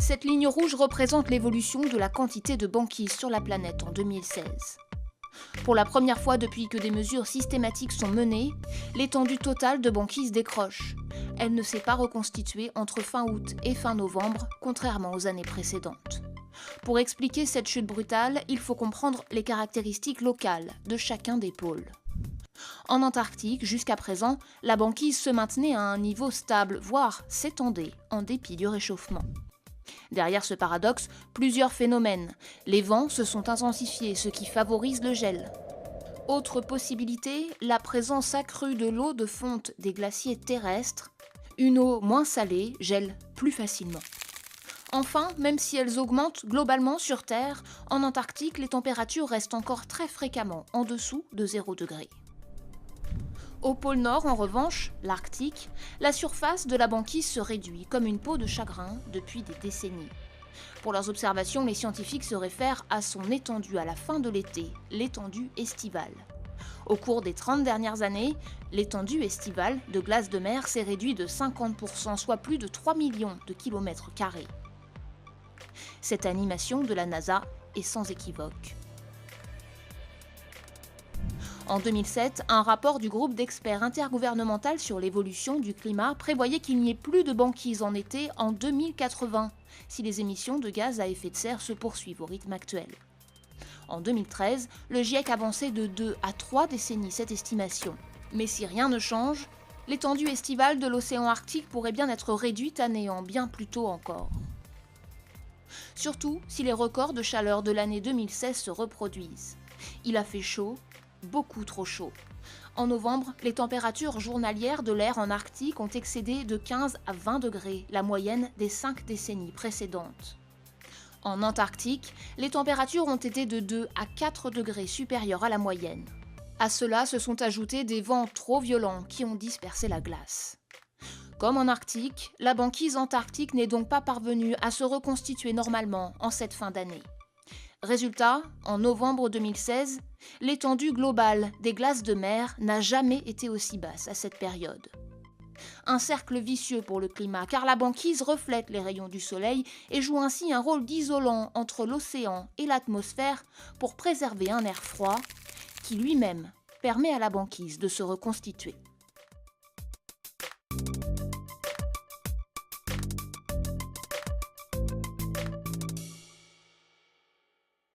Cette ligne rouge représente l'évolution de la quantité de banquise sur la planète en 2016. Pour la première fois depuis que des mesures systématiques sont menées, l'étendue totale de banquise décroche. Elle ne s'est pas reconstituée entre fin août et fin novembre, contrairement aux années précédentes. Pour expliquer cette chute brutale, il faut comprendre les caractéristiques locales de chacun des pôles. En Antarctique, jusqu'à présent, la banquise se maintenait à un niveau stable, voire s'étendait en dépit du réchauffement. Derrière ce paradoxe, plusieurs phénomènes. Les vents se sont intensifiés, ce qui favorise le gel. Autre possibilité, la présence accrue de l'eau de fonte des glaciers terrestres. Une eau moins salée gèle plus facilement. Enfin, même si elles augmentent globalement sur Terre, en Antarctique, les températures restent encore très fréquemment en dessous de 0 degré. Au pôle Nord, en revanche, l'Arctique, la surface de la banquise se réduit comme une peau de chagrin depuis des décennies. Pour leurs observations, les scientifiques se réfèrent à son étendue à la fin de l'été, l'étendue estivale. Au cours des 30 dernières années, l'étendue estivale de glace de mer s'est réduite de 50%, soit plus de 3 millions de kilomètres carrés. Cette animation de la NASA est sans équivoque. En 2007, un rapport du groupe d'experts intergouvernemental sur l'évolution du climat prévoyait qu'il n'y ait plus de banquise en été en 2080, si les émissions de gaz à effet de serre se poursuivent au rythme actuel. En 2013, le GIEC avançait de 2 à 3 décennies cette estimation. Mais si rien ne change, l'étendue estivale de l'océan Arctique pourrait bien être réduite à néant bien plus tôt encore. Surtout si les records de chaleur de l'année 2016 se reproduisent. Il a fait chaud, beaucoup trop chaud. En novembre, les températures journalières de l'air en Arctique ont excédé de 15 à 20 degrés, la moyenne des 5 décennies précédentes. En Antarctique, les températures ont été de 2 à 4 degrés supérieures à la moyenne. À cela se sont ajoutés des vents trop violents qui ont dispersé la glace. Comme en Arctique, la banquise antarctique n'est donc pas parvenue à se reconstituer normalement en cette fin d'année. Résultat, en novembre 2016, l'étendue globale des glaces de mer n'a jamais été aussi basse à cette période. Un cercle vicieux pour le climat, car la banquise reflète les rayons du soleil et joue ainsi un rôle d'isolant entre l'océan et l'atmosphère pour préserver un air froid qui lui-même permet à la banquise de se reconstituer.